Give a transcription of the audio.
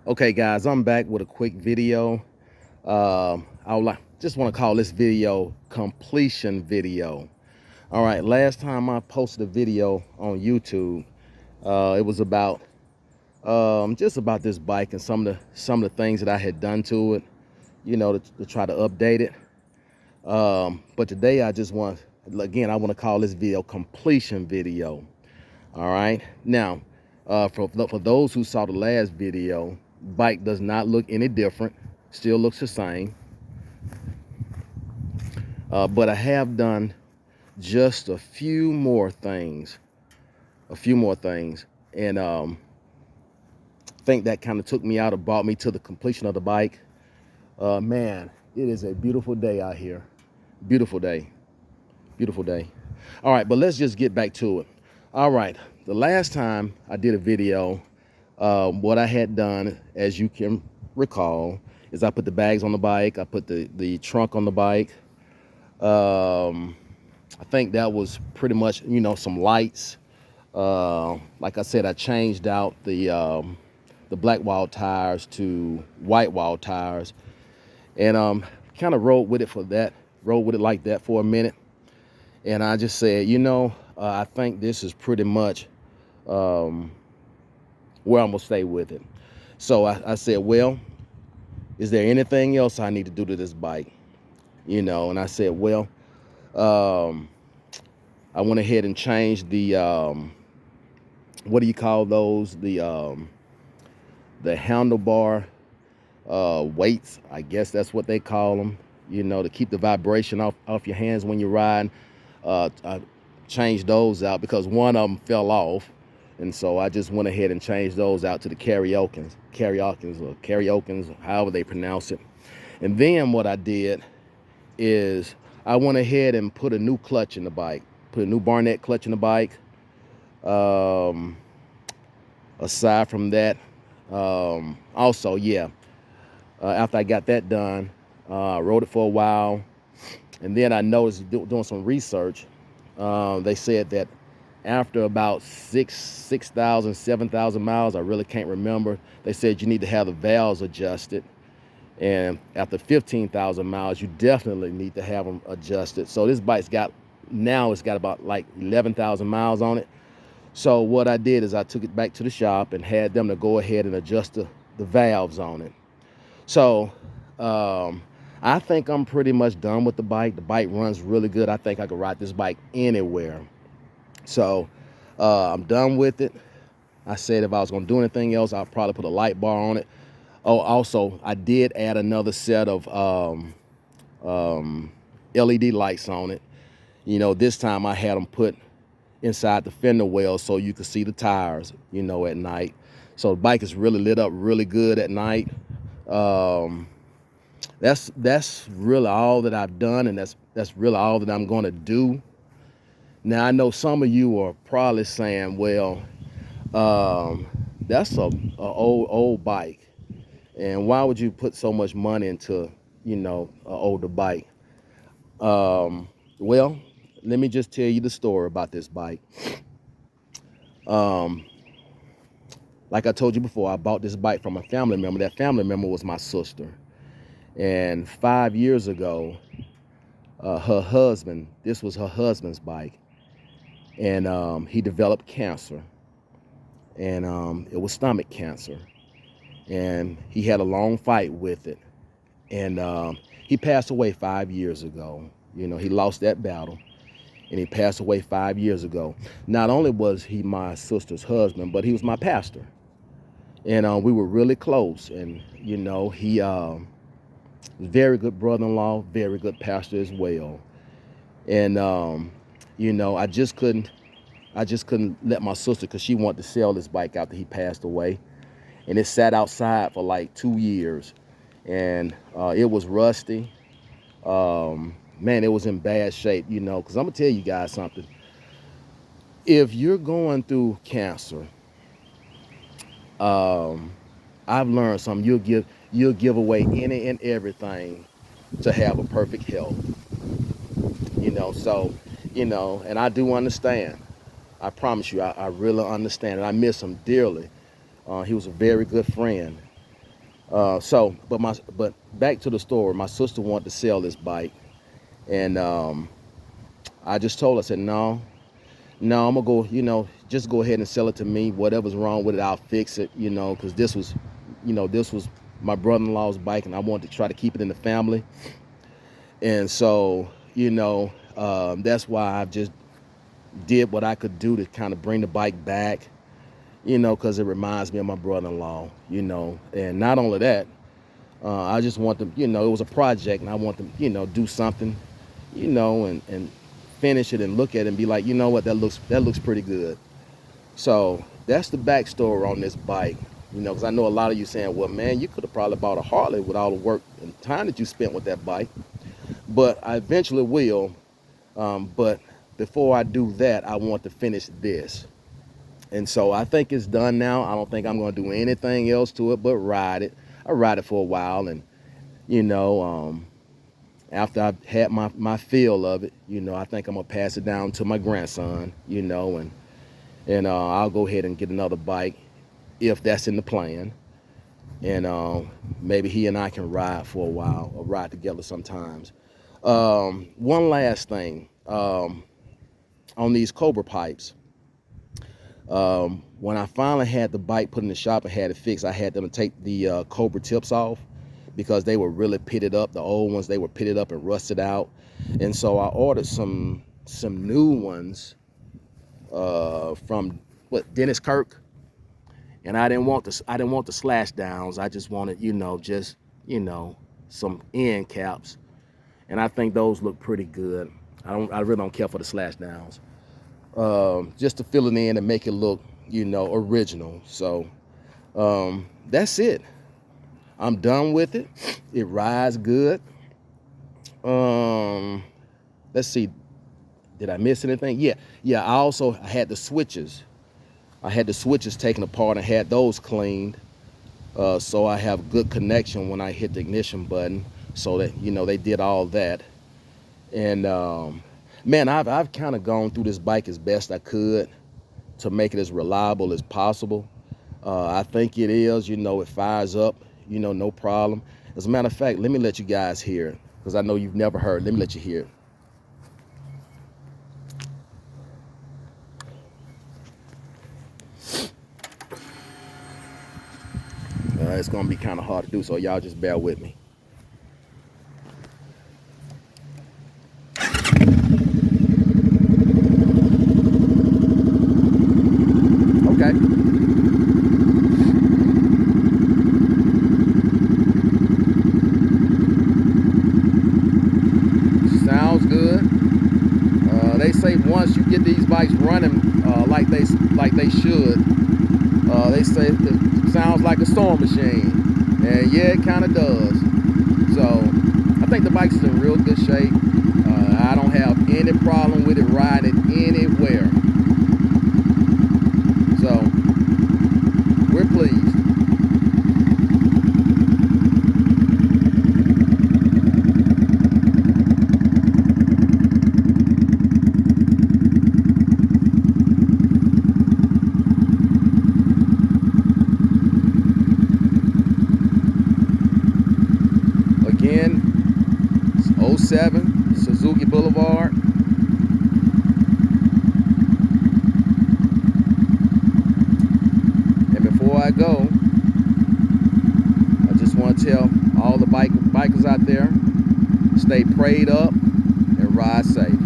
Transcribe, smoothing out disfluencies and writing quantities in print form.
Okay, guys, I'm back with a quick video. Just want to call this video completion video. All right, last time I posted a video on YouTube, it was about just about this bike and some of the things that I had done to it, to try to update it. But today I just want, again, I want to call this video completion video. All right, now for those who saw the last video, bike does not look any different, still looks the same. But I have done just a few more things, and I think that kind of took me out and brought me to the completion of the bike. Man, it is a beautiful day out here. Beautiful day. All right, but let's just get back to it. All right, the last time I did a video, what I had done, as you can recall, is I put the bags on the bike, I put the trunk on the bike. I think that was pretty much, some lights. Like I said, I changed out the black wall tires to white wall tires, and kind of rode with it like that for a minute. And I just said, I think this is pretty much where I'm gonna stay with it. So I said, well, is there anything else I need to do to this bike? And I said, well, I went ahead and changed the what do you call those? The handlebar weights, I guess that's what they call them, to keep the vibration off your hands when you're riding. I changed those out because one of them fell off, and so I just went ahead and changed those out to the karaokes, however they pronounce it. And then what I did is I went ahead and put a new clutch in the bike, put a new Barnett clutch in the bike. Aside from that, also, yeah, after I got that done, I rode it for a while, and then I noticed doing some research, they said that after about 6,000, 7,000 miles, I really can't remember, they said you need to have the valves adjusted. And after 15,000 miles, you definitely need to have them adjusted. So this bike's got about like 11,000 miles on it. So what I did is I took it back to the shop and had them to go ahead and adjust the valves on it. So I think I'm pretty much done with the bike. The bike runs really good. I think I could ride this bike anywhere. So I'm done with it. I said if I was gonna do anything else, I'll probably put a light bar on it. Oh, also, I did add another set of LED lights on it. This time I had them put inside the fender well so you could see the tires, at night. So the bike is really lit up really good at night. That's really all that I've done, and that's really all that I'm going to do. Now, I know some of you are probably saying, well, that's a old bike. And why would you put so much money into, an older bike? Well, let me just tell you the story about this bike. Like I told you before, I bought this bike from a family member. That family member was my sister. And 5 years ago, this was her husband's bike. And he developed cancer. And it was stomach cancer. And he had a long fight with it, and he passed away 5 years ago. He lost that battle, and he passed away 5 years ago. Not only was he my sister's husband, but he was my pastor, and we were really close. And he was a very good brother-in-law, very good pastor as well. And I just couldn't let my sister, because she wanted to sell this bike after he passed away. And it sat outside for like 2 years, and it was rusty. Man, it was in bad shape, because I'm gonna tell you guys something. If you're going through cancer, I've learned something. You'll give away any and everything to have a perfect health. So, and I do understand. I promise you, I really understand, and I miss him dearly. He was a very good friend, But back to the story. My sister wanted to sell this bike, and I just told her, I said, no, no, I'm gonna go, just go ahead and sell it to me. Whatever's wrong with it, I'll fix it, because this was my brother-in-law's bike, and I wanted to try to keep it in the family. And so, that's why I just did what I could do to kind of bring the bike back, because it reminds me of my brother-in-law, and not only that, I just want them, it was a project, and I want them, do something, and finish it and look at it and be like, you know what, that looks pretty good. So that's the backstory on this bike, because I know a lot of you saying, well, man, you could have probably bought a Harley with all the work and time that you spent with that bike. But I eventually will. But before I do that, I want to finish this. And so I think it's done now. I don't think I'm going to do anything else to it but ride it. I ride it for a while, and after I've had my fill of it, I think I'm gonna pass it down to my grandson, and I'll go ahead and get another bike if that's in the plan, and maybe he and I can ride for a while or ride together sometimes. One last thing, on these Cobra pipes, when I finally had the bike put in the shop and had it fixed, I had them to take the Cobra tips off, because they were really pitted up. The old ones, they were pitted up and rusted out. And so I ordered some new ones from Dennis Kirk. And I didn't want the slash downs. I just wanted, some end caps. And I think those look pretty good. I really don't care for the slash downs. Just to fill it in and make it look, original. So that's it. I'm done with it. It rides good. Let's see. Did I miss anything? Yeah. I also had the switches. I had the switches taken apart and had those cleaned. So I have good connection when I hit the ignition button. So that they did all that. And man, I've kind of gone through this bike as best I could to make it as reliable as possible. I think it is. It fires up. No problem. As a matter of fact, let me let you guys hear it, because I know you've never heard. Let me let you hear it. It's gonna be kind of hard to do, so y'all just bear with me. Okay. Sounds good. They say once you get these bikes running like they should, they say it sounds like a storm machine, and yeah, it kind of does. So I think the bike's in real good shape. I don't have any problem with it riding anywhere. So we're pleased. Again, it's 07 Suzuki Boulevard. And before I go, I just want to tell all the bikers out there, stay prayed up and ride safe.